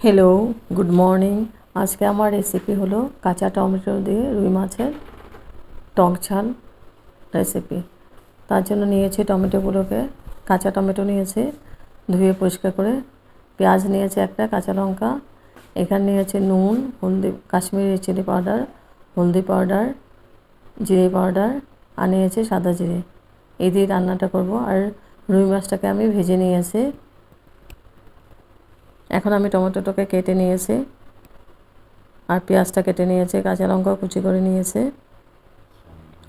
Hello, good morning. আজকে আমার recipe হলো কাঁচা টমেটো দিয়ে রুই মাছের টক ঝাল রেসিপি। তার জন্য নিয়েছি টমেটোগুলোকে, কাঁচা টমেটো নিয়েছি ধুয়ে পরিষ্কার করে, পেঁয়াজ নিয়েছি একটা, কাঁচা লঙ্কা, এখানে নিয়েছি নুন, হলদি, কাশ্মীরি চিলি পাউডার, হলদি পাউডার, জিরে পাউডার, আর নিয়েছি সাদা জিরে। এই দিয়ে রান্নাটা করব। আর রুই মাছটাকে আমি ভেজে নিয়েছি। এখন আমি টমেটোটাকে কেটে নিয়েছি, আর পেঁয়াজটা কেটে নিয়েছে, কাঁচা লঙ্কা কুচি করে নিয়েছে।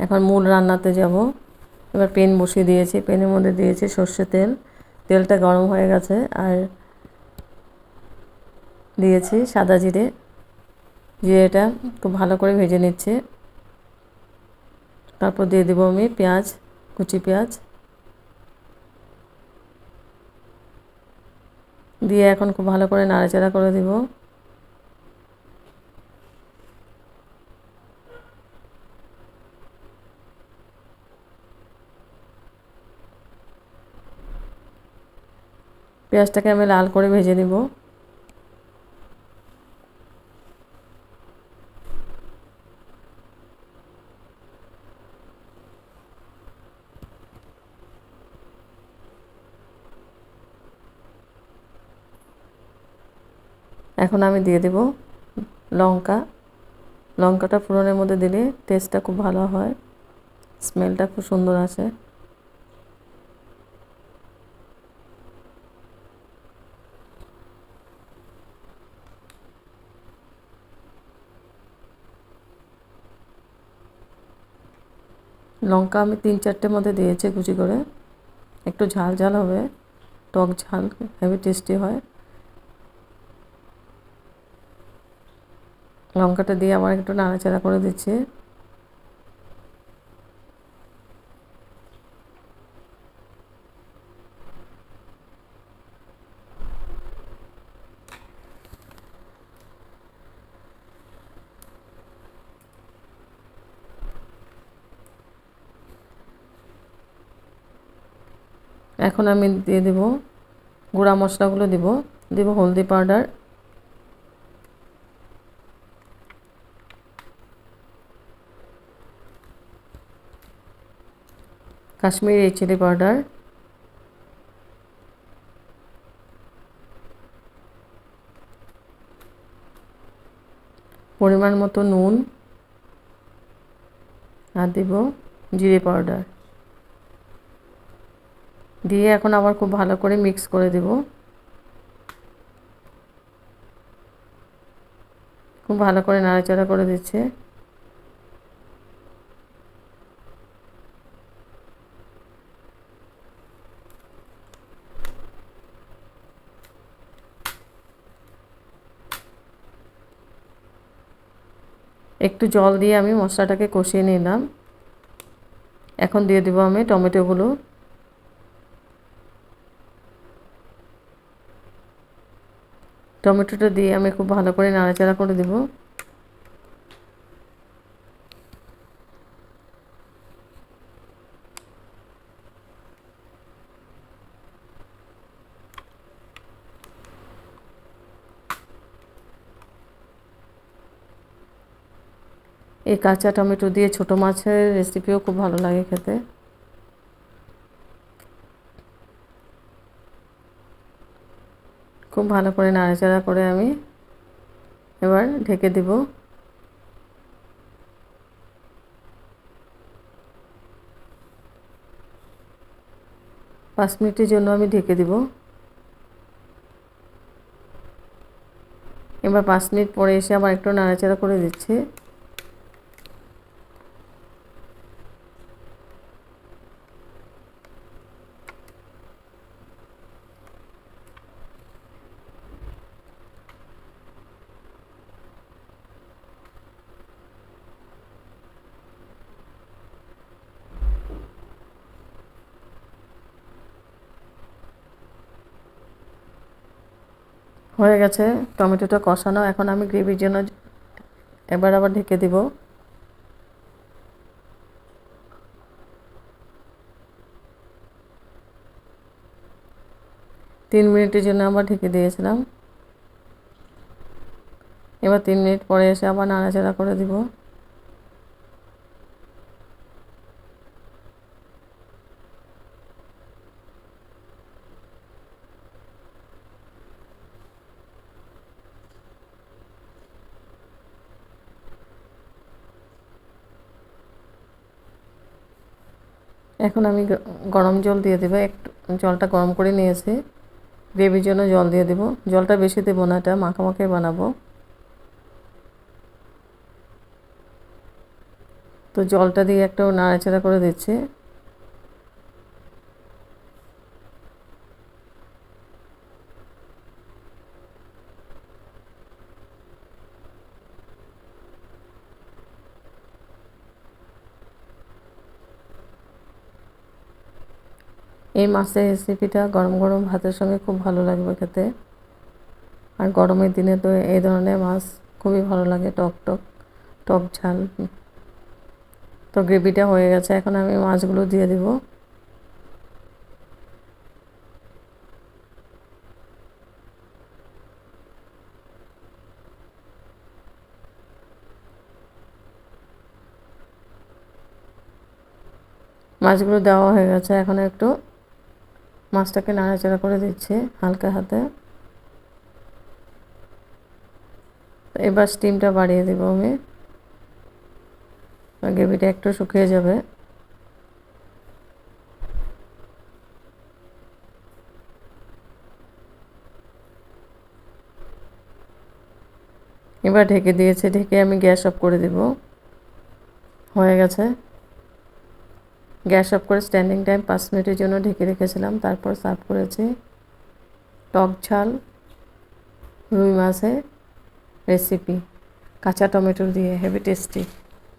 এখন মূল রান্নাতে যাব। এবার প্যান বসিয়ে দিয়েছি, প্যানের মধ্যে দিয়েছি সর্ষের তেল। তেলটা গরম হয়ে গেছে, আর দিয়েছি সাদা জিরে। জিরেটা খুব ভালো করে ভেজে নিচ্ছে। তারপর দিয়ে দেবো আমি পেঁয়াজ, কুচি পেঁয়াজ দিয়ে এখন খুব ভালো করে নাড়াচাড়া করে দেব। পেঁয়াজটাকে আমি লাল করে ভেজে নেব। এখন আমি দিয়ে দেব লঙ্কা। লঙ্কাটা ফোড়নের মধ্যে দিলে টেস্টটা খুব ভালো হয়, স্মেলটা খুব সুন্দর আসে। লঙ্কা আমি 3-4টের মধ্যে দিয়েছি কুচি করে। একটু ঝাল ঝাল হবে, টক ঝাল, হেভি টেস্টি হয়। লঙ্কাটা দিয়ে আবার একটু নাড়াচাড়া করে দিচ্ছি। এখন আমি দিয়ে দেব গুঁড়া মশলাগুলো, দেব হলদি পাউডার, কাশ্মীরি চিলি পাউডার, পরিমাণ মতো নুন, আর দেব জিরে পাউডার। দিয়ে এখন আবার খুব ভালো করে মিক্স করে দেব। খুব ভালো করে নাড়াচাড়া করে দিচ্ছে। একটু জল দিয়ে আমি মশলাটাকে কষিয়ে নিলাম। এখন দিয়ে দেবো আমি টমেটোগুলো। টমেটোটা দিয়ে আমি খুব ভালো করে নাড়াচাড়া করে দেব। এই কাঁচা টমেটো দিয়ে ছোটো মাছের রেসিপিও খুব ভালো লাগে খেতে। খুব ভালো করে নাড়াচাড়া করে আমি এবার ঢেকে দেব। 5 মিনিটের জন্য আমি ঢেকে দেব। এবার 5 মিনিট পরে এসে আবার একটু নাড়াচাড়া করে দিচ্ছি। হয়ে গেছে টমেটোটা কষানো। এখন আমি গ্রেভির জন্য এবার আবার ঢেকে দেব। 3 মিনিটের জন্য আবার ঢেকে দিয়েছিলাম। এবার 3 মিনিট পরে এসে আবার নাড়াচাড়া করে দিব। এখন আমি গরম জল দিয়ে দেবো। একটু জলটা গরম করে নিয়েছি, গ্রেভির জন্য জল দিয়ে দেব। জলটা বেশি দেবো না, এটা মাখামাখি বানাবো। তো জলটা দিয়ে একটু নাড়াচাড়া করে দিচ্ছি। এই মাছের রেসিপিটা গরম গরম ভাতের সঙ্গে খুব ভালো লাগবে খেতে। আর গরমের দিনে তো এই ধরনের মাছ খুবই ভালো লাগে, টক টক টক ঝাল। তো গ্রেভিটা হয়ে গেছে, এখন আমি মাছগুলো দিয়ে দিব। মাছগুলো দেওয়া হয়ে গেছে, এখন একটু মাছটাকে নাড়াচাড়া করে দিচ্ছি হালকা হাতে। এবার স্টিমটা বাড়িয়ে দেবো আমি, গ্রেভিটা একটু শুকিয়ে যাবে। এবার ঢেকে দিয়েছি, ঢেকে আমি গ্যাস অফ করে দেব। হয়ে গেছে। গ্যাস অফ করে স্ট্যান্ডিং টাইম 5 মিনিটের জন্য ঢেকে রেখেছিলাম, তারপর সার্ভ করেছি। টক ঝাল রুই মাছের রেসিপি কাঁচা টমেটো দিয়ে, হেভি টেস্টি।